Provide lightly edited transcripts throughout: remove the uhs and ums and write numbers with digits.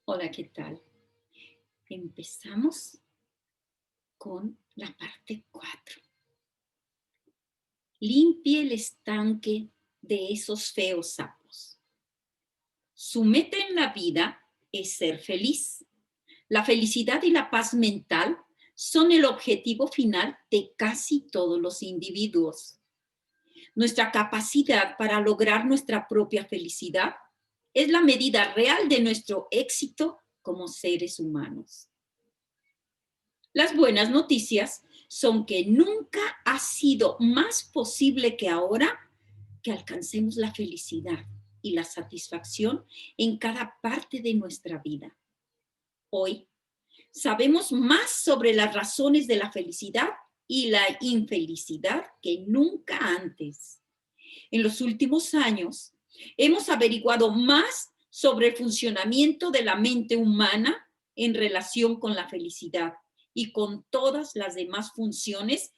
Hola, ¿qué tal? Empezamos con la parte 4. Limpie el estanque de esos feos sapos. Su meta en la vida es ser feliz. La felicidad y la paz mental son el objetivo final de casi todos los individuos. Nuestra capacidad para lograr nuestra propia felicidad es la medida real de nuestro éxito como seres humanos. Las buenas noticias son que nunca ha sido más posible que ahora que alcancemos la felicidad y la satisfacción en cada parte de nuestra vida. Hoy sabemos más sobre las razones de la felicidad y la infelicidad que nunca antes. En los últimos años hemos averiguado más sobre el funcionamiento de la mente humana en relación con la felicidad y con todas las demás funciones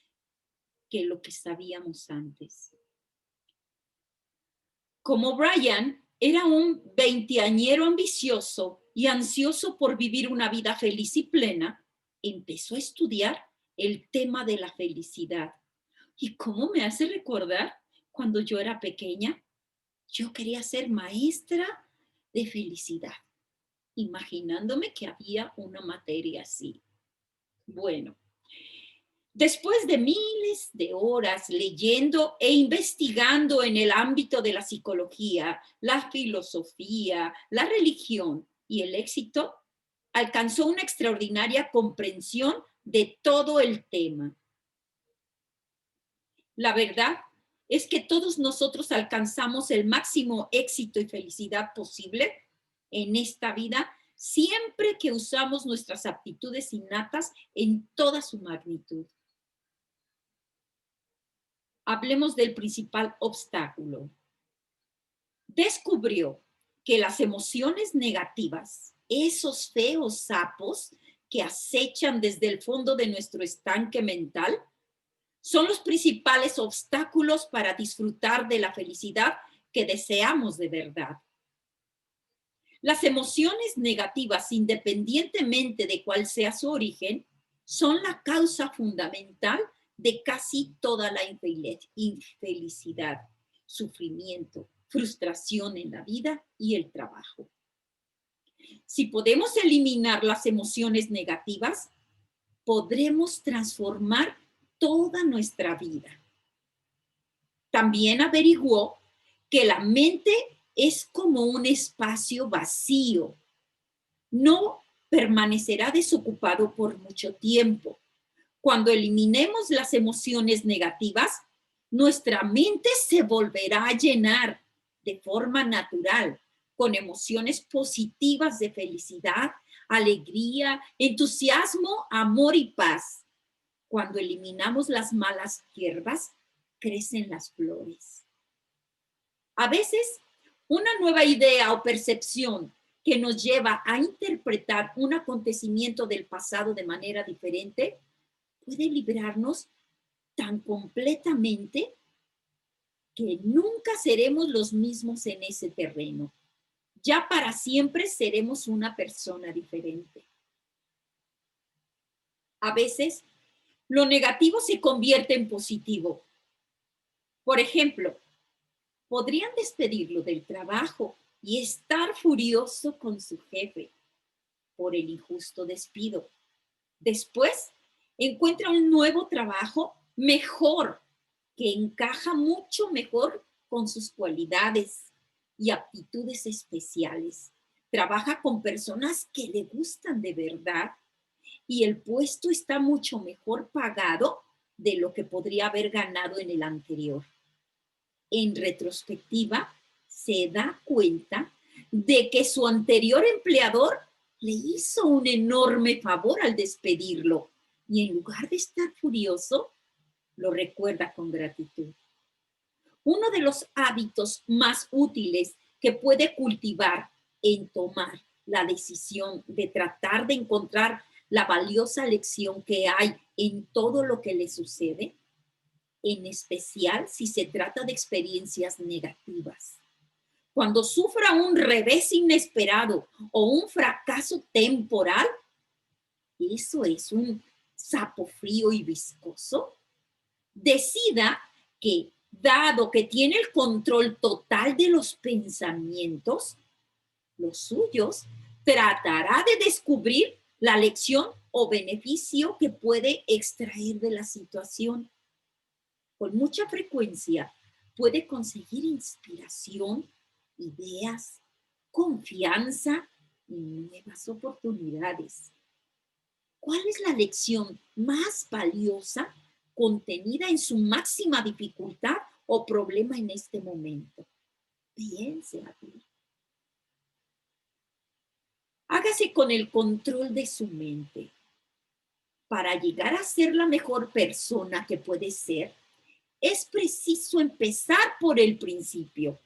que lo que sabíamos antes. Como Brian era un veinteañero ambicioso y ansioso por vivir una vida feliz y plena, empezó a estudiar el tema de la felicidad. ¿Y cómo me hace recordar cuando yo era pequeña? Yo quería ser maestra de felicidad, imaginándome que había una materia así. Bueno, después de miles de horas leyendo e investigando en el ámbito de la psicología, la filosofía, la religión y el éxito, alcanzó una extraordinaria comprensión de todo el tema. La verdad es que todos nosotros alcanzamos el máximo éxito y felicidad posible en esta vida siempre que usamos nuestras aptitudes innatas en toda su magnitud. Hablemos del principal obstáculo. Descubrió que las emociones negativas, esos feos sapos que acechan desde el fondo de nuestro estanque mental, son los principales obstáculos para disfrutar de la felicidad que deseamos de verdad. Las emociones negativas, independientemente de cuál sea su origen, son la causa fundamental de casi toda la infelicidad, sufrimiento, frustración en la vida y el trabajo. Si podemos eliminar las emociones negativas, podremos transformar toda nuestra vida. También averiguó que la mente es como un espacio vacío. No permanecerá desocupado por mucho tiempo. Cuando eliminemos las emociones negativas, nuestra mente se volverá a llenar de forma natural con emociones positivas de felicidad, alegría, entusiasmo, amor y paz. Cuando eliminamos las malas hierbas, crecen las flores. A veces, una nueva idea o percepción que nos lleva a interpretar un acontecimiento del pasado de manera diferente puede librarnos tan completamente que nunca seremos los mismos en ese terreno. Ya para siempre seremos una persona diferente. A veces, lo negativo se convierte en positivo. Por ejemplo, podrían despedirlo del trabajo y estar furioso con su jefe por el injusto despido. Después, encuentra un nuevo trabajo mejor, que encaja mucho mejor con sus cualidades y aptitudes especiales. Trabaja con personas que le gustan de verdad y el puesto está mucho mejor pagado de lo que podría haber ganado en el anterior. En retrospectiva, se da cuenta de que su anterior empleador le hizo un enorme favor al despedirlo y en lugar de estar furioso, lo recuerda con gratitud. Uno de los hábitos más útiles que puede cultivar en tomar la decisión de tratar de encontrar la valiosa lección que hay en todo lo que le sucede, en especial si se trata de experiencias negativas. Cuando sufra un revés inesperado o un fracaso temporal, eso es un sapo frío y viscoso. Decida que, dado que tiene el control total de los pensamientos, los suyos, tratará de descubrir la lección o beneficio que puede extraer de la situación. Con mucha frecuencia puede conseguir inspiración, ideas, confianza y nuevas oportunidades. ¿Cuál es la lección más valiosa contenida en su máxima dificultad o problema en este momento? Piense, hágase con el control de su mente. Para llegar a ser la mejor persona que puede ser, es preciso empezar por el principio.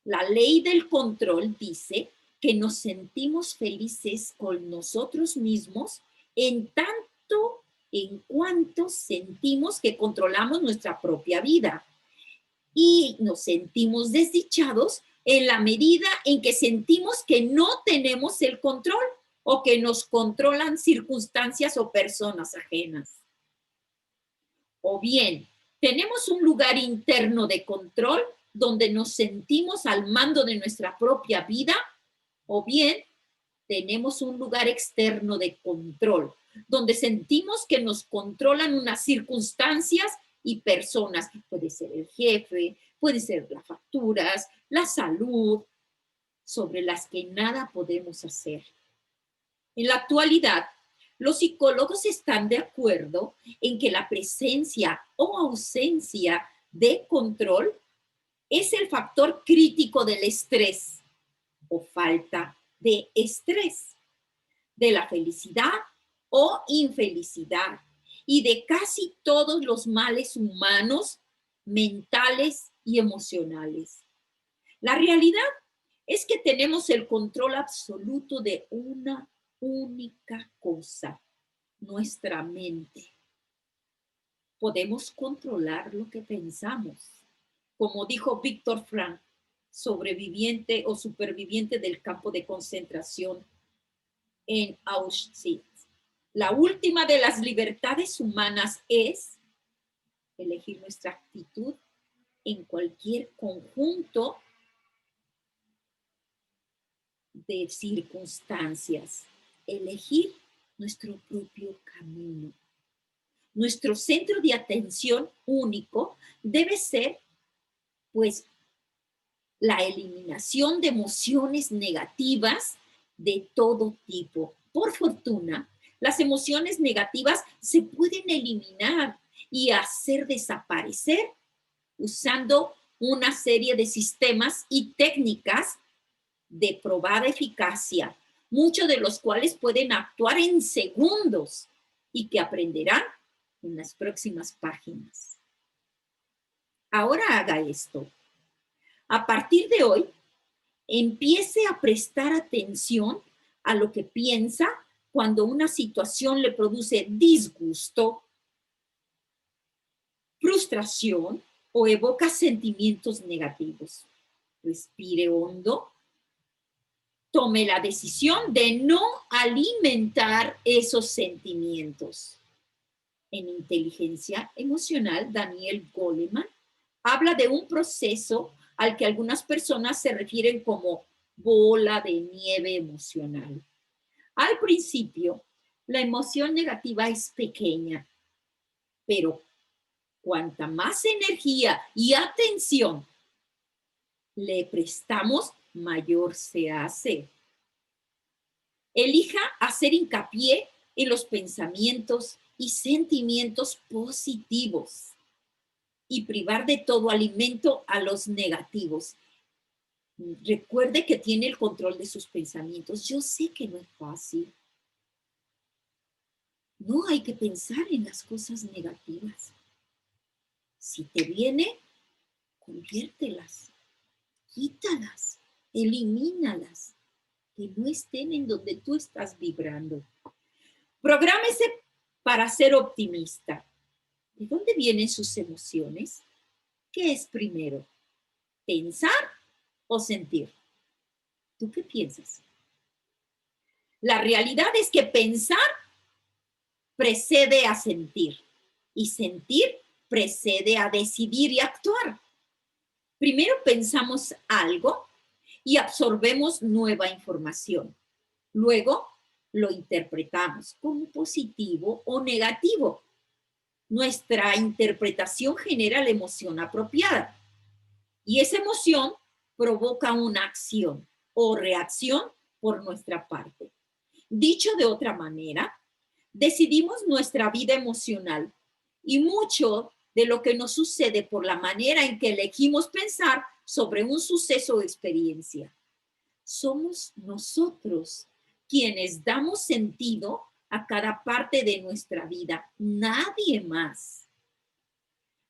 La ley del control dice que nos sentimos felices con nosotros mismos en tanto en cuanto sentimos que controlamos nuestra propia vida. Y nos sentimos desdichados en la medida en que sentimos que no tenemos el control o que nos controlan circunstancias o personas ajenas. O bien, tenemos un lugar interno de control donde nos sentimos al mando de nuestra propia vida, o bien tenemos un lugar externo de control donde sentimos que nos controlan unas circunstancias y personas. Puede ser el jefe, puede ser las facturas, la salud, sobre las que nada podemos hacer. En la actualidad, los psicólogos están de acuerdo en que la presencia o ausencia de control es el factor crítico del estrés o falta de estrés, de la felicidad o infelicidad y de casi todos los males humanos, mentales y emocionales. La realidad es que tenemos el control absoluto de una única cosa, nuestra mente. Podemos controlar lo que pensamos. Como dijo Víctor Frank, sobreviviente o superviviente del campo de concentración en Auschwitz. La última de las libertades humanas es elegir nuestra actitud en cualquier conjunto de circunstancias, elegir nuestro propio camino. Nuestro centro de atención único debe ser, pues, la eliminación de emociones negativas de todo tipo. Por fortuna, las emociones negativas se pueden eliminar y hacer desaparecer usando una serie de sistemas y técnicas de probada eficacia, muchos de los cuales pueden actuar en segundos y que aprenderán en las próximas páginas. Ahora haga esto. A partir de hoy, empiece a prestar atención a lo que piensa cuando una situación le produce disgusto, frustración o evoca sentimientos negativos. Respire hondo. Tome la decisión de no alimentar esos sentimientos. En inteligencia emocional, Daniel Goleman habla de un proceso al que algunas personas se refieren como bola de nieve emocional. Al principio, la emoción negativa es pequeña, pero cuanta más energía y atención le prestamos, mayor se hace. Elija hacer hincapié en los pensamientos y sentimientos positivos y privar de todo alimento a los negativos. Recuerde que tiene el control de sus pensamientos. Yo sé que no es fácil. No hay que pensar en las cosas negativas. Si te viene, conviértelas, quítalas, elimínalas, que no estén en donde tú estás vibrando. Prográmese para ser optimista. ¿De dónde vienen sus emociones? ¿Qué es primero? ¿Pensar o sentir? ¿Tú qué piensas? La realidad es que pensar precede a sentir y sentir precede a decidir y actuar. Primero pensamos algo y absorbemos nueva información. Luego lo interpretamos como positivo o negativo. Nuestra interpretación genera la emoción apropiada y esa emoción provoca una acción o reacción por nuestra parte. Dicho de otra manera, decidimos nuestra vida emocional y mucho de lo que nos sucede por la manera en que elegimos pensar sobre un suceso o experiencia. Somos nosotros quienes damos sentido a cada parte de nuestra vida, nadie más.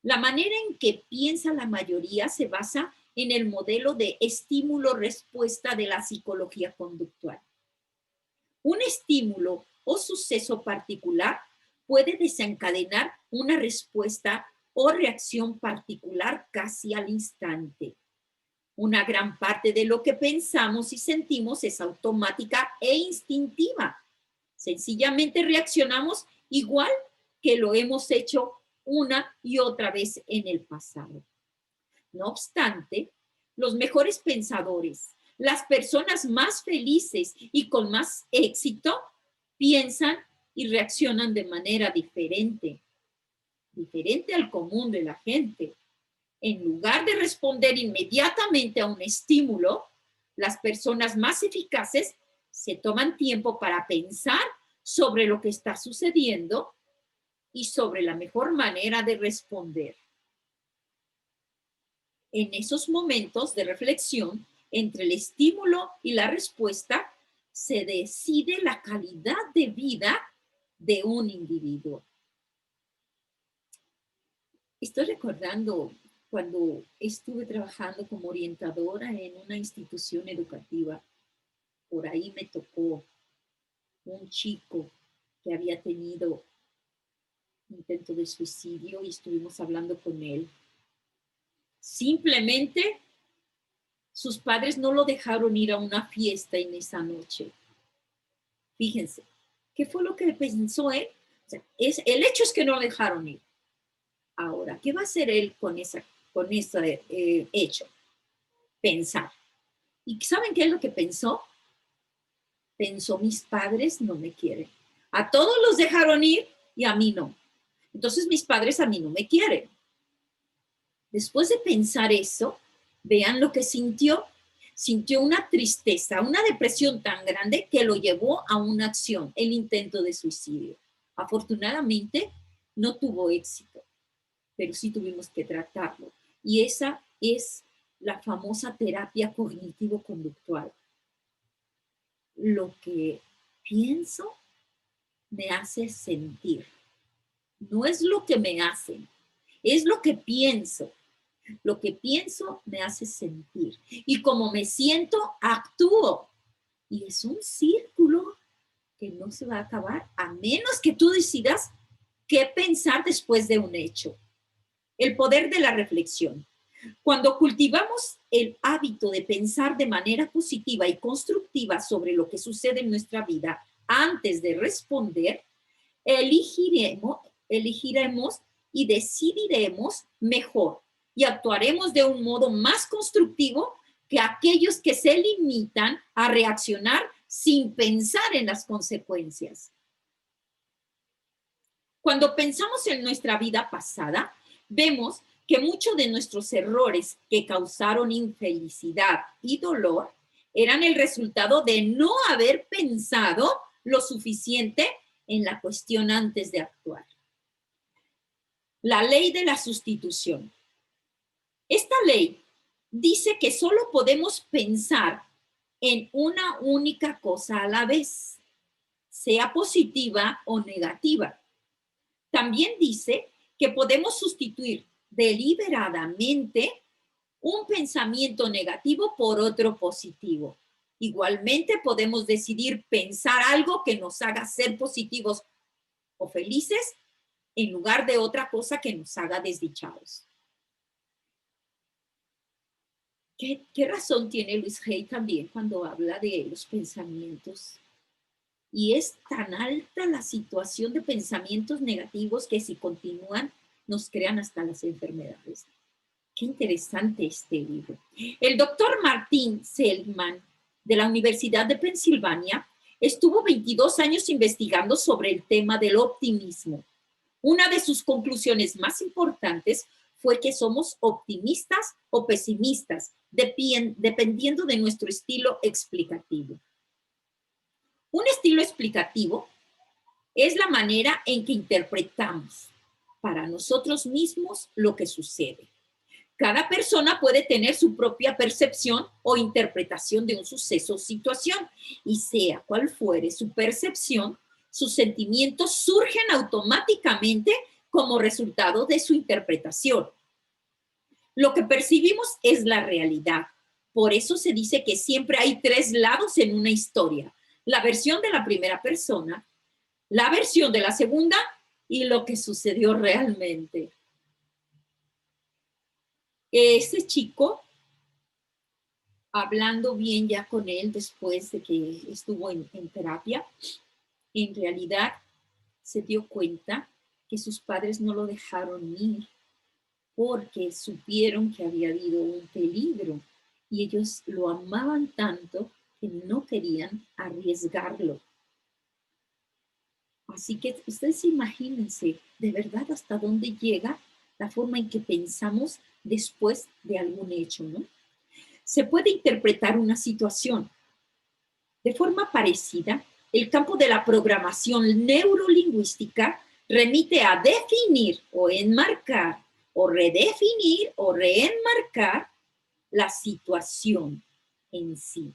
La manera en que piensa la mayoría se basa en el modelo de estímulo-respuesta de la psicología conductual. Un estímulo o suceso particular puede desencadenar una respuesta o reacción particular casi al instante. Una gran parte de lo que pensamos y sentimos es automática e instintiva. Sencillamente reaccionamos igual que lo hemos hecho una y otra vez en el pasado. No obstante, los mejores pensadores, las personas más felices y con más éxito, piensan y reaccionan de manera diferente, diferente al común de la gente. En lugar de responder inmediatamente a un estímulo, las personas más eficaces se toman tiempo para pensar sobre lo que está sucediendo y sobre la mejor manera de responder. En esos momentos de reflexión entre el estímulo y la respuesta, se decide la calidad de vida de un individuo. Estoy recordando cuando estuve trabajando como orientadora en una institución educativa. Por ahí me tocó un chico que había tenido intento de suicidio y estuvimos hablando con él. Simplemente sus padres no lo dejaron ir a una fiesta en esa noche. Fíjense, ¿qué fue lo que pensó él? O sea, el hecho es que no lo dejaron ir. Ahora, ¿qué va a hacer él con ese hecho? Pensar. ¿Y saben qué es lo que pensó? Pensó, mis padres no me quieren. A todos los dejaron ir y a mí no. Entonces mis padres a mí no me quieren. Después de pensar eso, vean lo que sintió. Sintió una tristeza, una depresión tan grande que lo llevó a una acción, el intento de suicidio. Afortunadamente, no tuvo éxito, pero sí tuvimos que tratarlo. Y esa es la famosa terapia cognitivo-conductual. Lo que pienso me hace sentir. No es lo que me hacen, es lo que pienso. Lo que pienso me hace sentir. Y como me siento, actúo. Y es un círculo que no se va a acabar a menos que tú decidas qué pensar después de un hecho. El poder de la reflexión. Cuando cultivamos el hábito de pensar de manera positiva y constructiva sobre lo que sucede en nuestra vida antes de responder, elegiremos y decidiremos mejor y actuaremos de un modo más constructivo que aquellos que se limitan a reaccionar sin pensar en las consecuencias. Cuando pensamos en nuestra vida pasada, vemos que muchos de nuestros errores que causaron infelicidad y dolor eran el resultado de no haber pensado lo suficiente en la cuestión antes de actuar. La ley de la sustitución. Esta ley dice que solo podemos pensar en una única cosa a la vez, sea positiva o negativa. También dice que podemos sustituir deliberadamente un pensamiento negativo por otro positivo. Igualmente podemos decidir pensar algo que nos haga ser positivos o felices en lugar de otra cosa que nos haga desdichados. ¿Qué razón tiene Luis Hay también cuando habla de los pensamientos? Y es tan alta la situación de pensamientos negativos que si continúan nos crean hasta las enfermedades. Qué interesante este libro. El doctor Martin Seligman de la Universidad de Pensilvania estuvo 22 años investigando sobre el tema del optimismo. Una de sus conclusiones más importantes fue que somos optimistas o pesimistas, dependiendo de nuestro estilo explicativo. Un estilo explicativo es la manera en que interpretamos para nosotros mismos lo que sucede. Cada persona puede tener su propia percepción o interpretación de un suceso o situación, y sea cual fuere su percepción, sus sentimientos surgen automáticamente como resultado de su interpretación. Lo que percibimos es la realidad. Por eso se dice que siempre hay tres lados en una historia: la versión de la primera persona, la versión de la segunda y lo que sucedió realmente. Ese chico, hablando bien ya con él después de que estuvo en terapia, en realidad se dio cuenta que sus padres no lo dejaron ir porque supieron que había habido un peligro y ellos lo amaban tanto que no querían arriesgarlo. Así que ustedes imagínense de verdad hasta dónde llega la forma en que pensamos después de algún hecho, ¿no? Se puede interpretar una situación. De forma parecida, el campo de la programación neurolingüística remite a definir o enmarcar o redefinir o reenmarcar la situación en sí.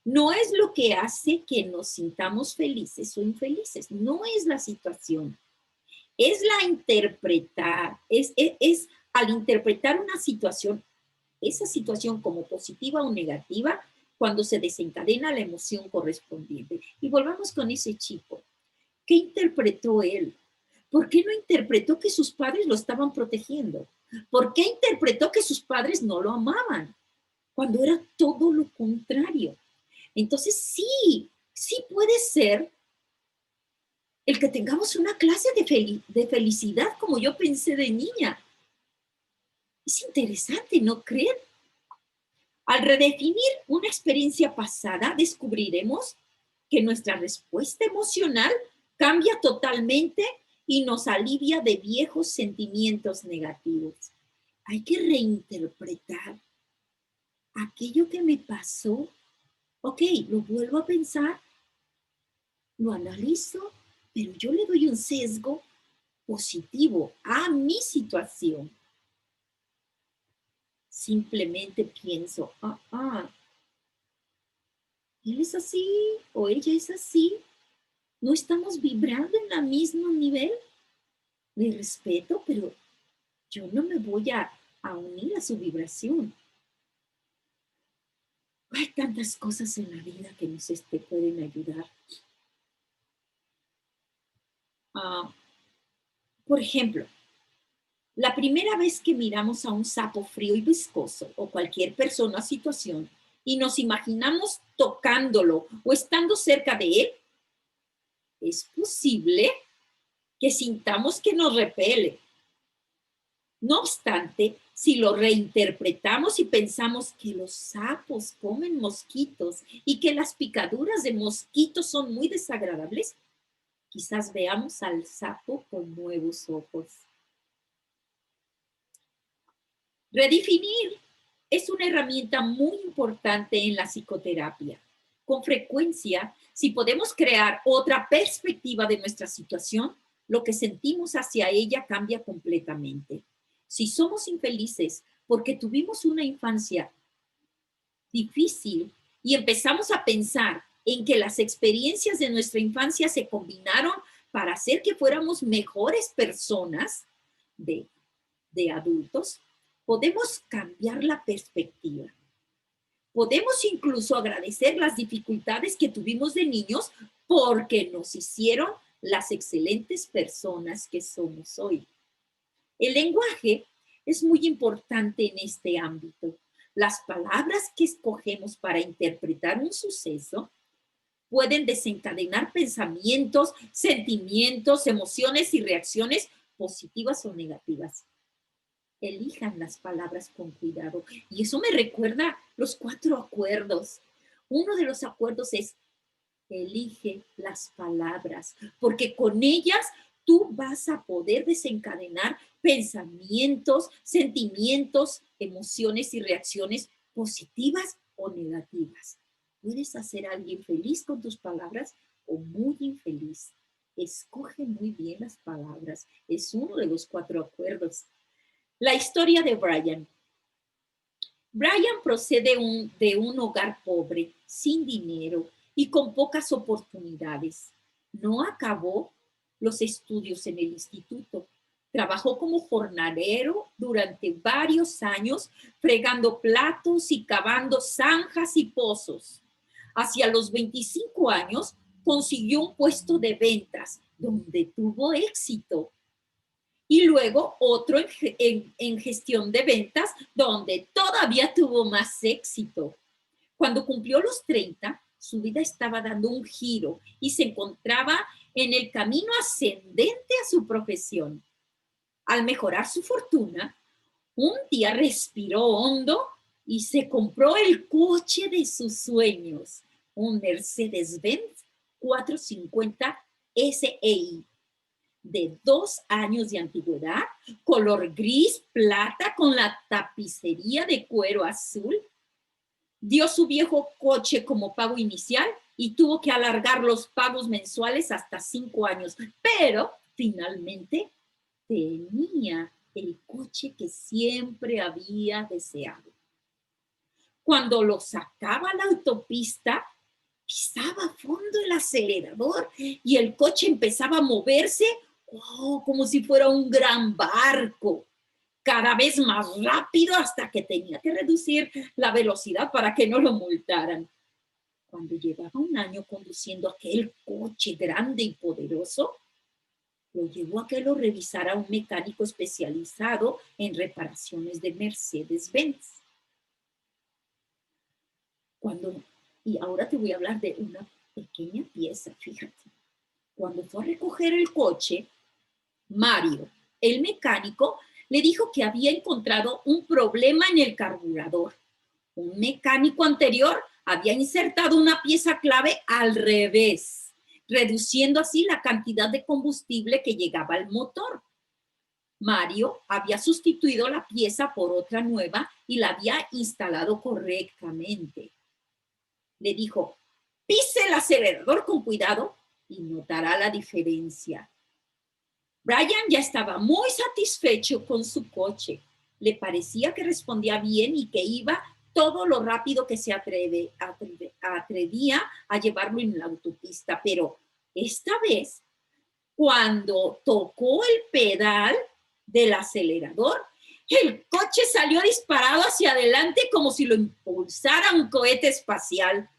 No es lo que hace que nos sintamos felices o infelices, no es la situación, es la interpretar, es al interpretar una situación, esa situación como positiva o negativa, cuando se desencadena la emoción correspondiente. Y volvamos con ese chico. ¿Qué interpretó él? ¿Por qué no interpretó que sus padres lo estaban protegiendo? ¿Por qué interpretó que sus padres no lo amaban? Cuando era todo lo contrario. Entonces sí puede ser el que tengamos una clase de felicidad como yo pensé de niña. Es interesante, ¿no creen? Al redefinir una experiencia pasada, descubriremos que nuestra respuesta emocional cambia totalmente y nos alivia de viejos sentimientos negativos. Hay que reinterpretar aquello que me pasó. Ok, lo vuelvo a pensar, lo analizo, pero yo le doy un sesgo positivo a mi situación. Simplemente pienso, él es así o ella es así. No estamos vibrando en el mismo nivel. Le respeto, pero yo no me voy a unir a su vibración. Hay tantas cosas en la vida que nos pueden ayudar. Por ejemplo, la primera vez que miramos a un sapo frío y viscoso o cualquier persona o situación y nos imaginamos tocándolo o estando cerca de él, es posible que sintamos que nos repele. No obstante, si lo reinterpretamos y pensamos que los sapos comen mosquitos y que las picaduras de mosquitos son muy desagradables, quizás veamos al sapo con nuevos ojos. Redefinir es una herramienta muy importante en la psicoterapia. Con frecuencia, si podemos crear otra perspectiva de nuestra situación, lo que sentimos hacia ella cambia completamente. Si somos infelices porque tuvimos una infancia difícil y empezamos a pensar en que las experiencias de nuestra infancia se combinaron para hacer que fuéramos mejores personas de adultos, podemos cambiar la perspectiva. Podemos incluso agradecer las dificultades que tuvimos de niños porque nos hicieron las excelentes personas que somos hoy. El lenguaje es muy importante en este ámbito. Las palabras que escogemos para interpretar un suceso pueden desencadenar pensamientos, sentimientos, emociones y reacciones positivas o negativas. Elijan las palabras con cuidado. Y eso me recuerda los 4 acuerdos. Uno de los acuerdos es: elige las palabras, porque con ellas tú vas a poder desencadenar pensamientos, sentimientos, emociones y reacciones positivas o negativas. Puedes hacer a alguien feliz con tus palabras o muy infeliz. Escoge muy bien las palabras. Es uno de los 4 acuerdos. La historia de Brian. Brian procede de un hogar pobre, sin dinero y con pocas oportunidades. No acabó los estudios en el instituto. Trabajó como jornalero durante varios años, fregando platos y cavando zanjas y pozos. Hacia los 25 años consiguió un puesto de ventas donde tuvo éxito y luego otro en gestión de ventas, donde todavía tuvo más éxito. Cuando cumplió los 30, su vida estaba dando un giro y se encontraba en el camino ascendente a su profesión. Al mejorar su fortuna, un día respiró hondo y se compró el coche de sus sueños, un Mercedes-Benz 450 SEI de 2 años de antigüedad, color gris plata con la tapicería de cuero azul. Dio su viejo coche como pago inicial y tuvo que alargar los pagos mensuales hasta 5 años, pero finalmente tenía el coche que siempre había deseado. Cuando lo sacaba a la autopista, pisaba a fondo el acelerador y el coche empezaba a moverse, como si fuera un gran barco, cada vez más rápido hasta que tenía que reducir la velocidad para que no lo multaran. Cuando llevaba un año conduciendo aquel coche grande y poderoso, lo llevó a que lo revisara un mecánico especializado en reparaciones de Mercedes-Benz. Y ahora te voy a hablar de una pequeña pieza, fíjate. Cuando fue a recoger el coche, Mario, el mecánico, le dijo que había encontrado un problema en el carburador. Un mecánico anterior había insertado una pieza clave al revés, reduciendo así la cantidad de combustible que llegaba al motor. Mario había sustituido la pieza por otra nueva y la había instalado correctamente. Le dijo: pise el acelerador con cuidado y notará la diferencia. Brian ya estaba muy satisfecho con su coche. Le parecía que respondía bien y que iba todo lo rápido que se atrevía a llevarlo en la autopista. Pero esta vez, cuando tocó el pedal del acelerador, el coche salió disparado hacia adelante como si lo impulsara un cohete espacial.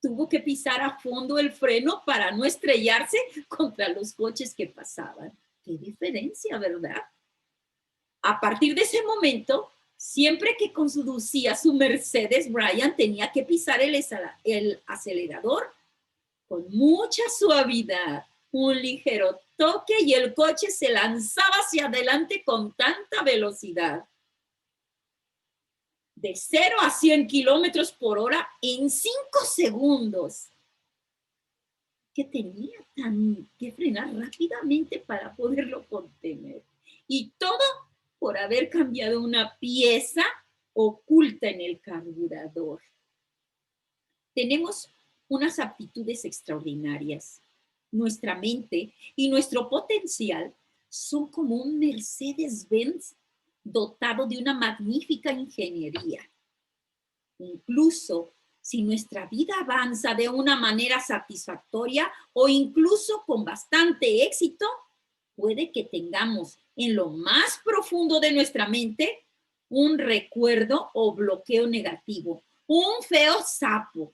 Tuvo que pisar a fondo el freno para no estrellarse contra los coches que pasaban. Qué diferencia, ¿verdad? A partir de ese momento, siempre que conducía su Mercedes, Brian tenía que pisar el acelerador con mucha suavidad, un ligero toque y el coche se lanzaba hacia adelante con tanta velocidad. De 0 a 100 kilómetros por hora en 5 segundos. Que tenía que frenar rápidamente para poderlo contener. Y todo por haber cambiado una pieza oculta en el carburador. Tenemos unas aptitudes extraordinarias. Nuestra mente y nuestro potencial son como un Mercedes-Benz dotado de una magnífica ingeniería. Incluso si nuestra vida avanza de una manera satisfactoria o incluso con bastante éxito, puede que tengamos en lo más profundo de nuestra mente un recuerdo o bloqueo negativo, un feo sapo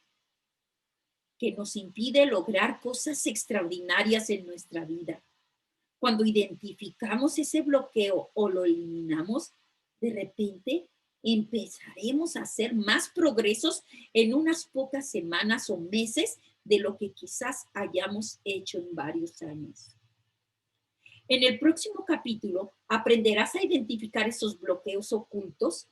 que nos impide lograr cosas extraordinarias en nuestra vida. Cuando identificamos ese bloqueo o lo eliminamos, de repente empezaremos a hacer más progresos en unas pocas semanas o meses de lo que quizás hayamos hecho en varios años. En el próximo capítulo aprenderás a identificar esos bloqueos ocultos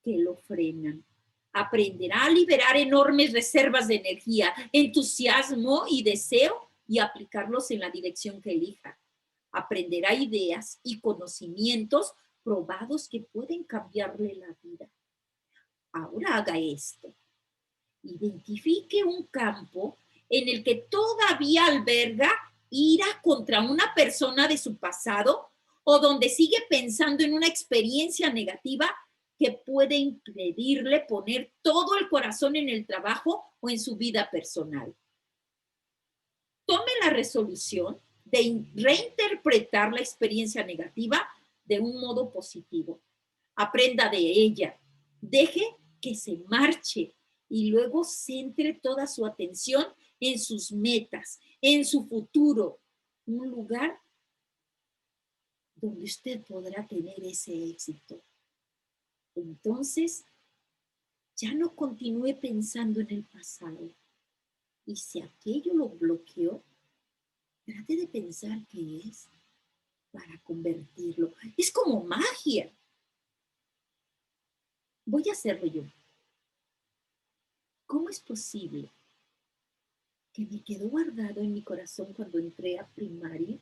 que lo frenan. Aprenderá a liberar enormes reservas de energía, entusiasmo y deseo y aplicarlos en la dirección que elija. Aprenderá ideas y conocimientos probados que pueden cambiarle la vida. Ahora haga esto. Identifique un campo en el que todavía alberga ira contra una persona de su pasado o donde sigue pensando en una experiencia negativa que puede impedirle poner todo el corazón en el trabajo o en su vida personal. Tome la resolución de reinterpretar la experiencia negativa de un modo positivo. Aprenda de ella. Deje que se marche y luego centre toda su atención en sus metas, en su futuro, un lugar donde usted podrá tener ese éxito. Entonces, ya no continúe pensando en el pasado. Y si aquello lo bloqueó, trate de pensar qué es para convertirlo. Es como magia. Voy a hacerlo yo. ¿Cómo es posible que me quedó guardado en mi corazón cuando entré a primaria?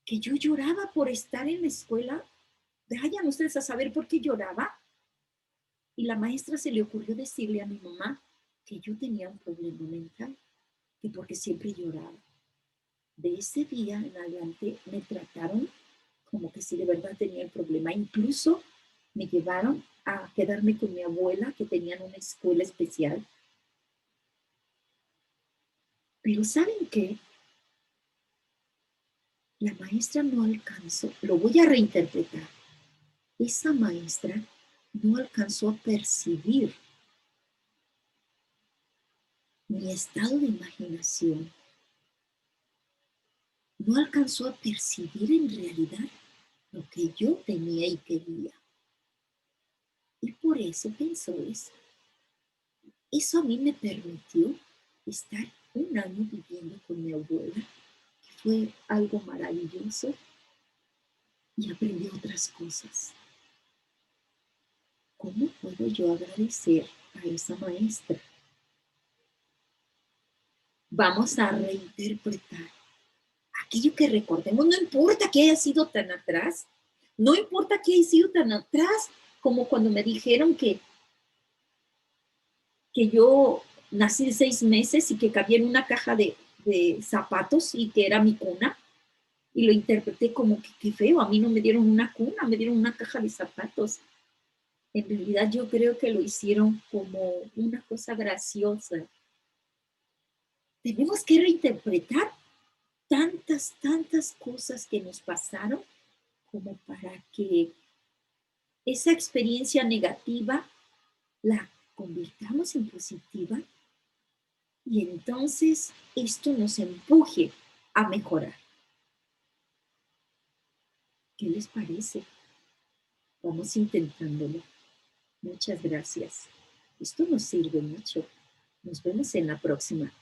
Que yo lloraba por estar en la escuela. Vayan ustedes a saber por qué lloraba. Y la maestra se le ocurrió decirle a mi mamá que yo tenía un problema mental, que porque siempre lloraba. De ese día en adelante me trataron como que si de verdad tenía el problema. Incluso me llevaron a quedarme con mi abuela, que tenía una escuela especial. Pero ¿saben qué? La maestra no alcanzó, lo voy a reinterpretar. Esa maestra no alcanzó a percibir mi estado de imaginación. No alcanzó a percibir en realidad lo que yo tenía y quería. Y por eso pensó eso. Eso a mí me permitió estar un año viviendo con mi abuela, que fue algo maravilloso, y aprendí otras cosas. ¿Cómo puedo yo agradecer a esa maestra? Vamos a reinterpretar aquello que recordemos, no importa que haya sido tan atrás, no importa que haya sido tan atrás como cuando me dijeron que yo nací de 6 meses y que cabía en una caja de zapatos y que era mi cuna, y lo interpreté como que qué feo, a mí no me dieron una cuna, me dieron una caja de zapatos. En realidad yo creo que lo hicieron como una cosa graciosa. Tenemos que reinterpretar tantas cosas que nos pasaron como para que esa experiencia negativa la convirtamos en positiva y entonces esto nos empuje a mejorar. ¿Qué les parece? Vamos intentándolo. Muchas gracias. Esto nos sirve mucho. Nos vemos en la próxima.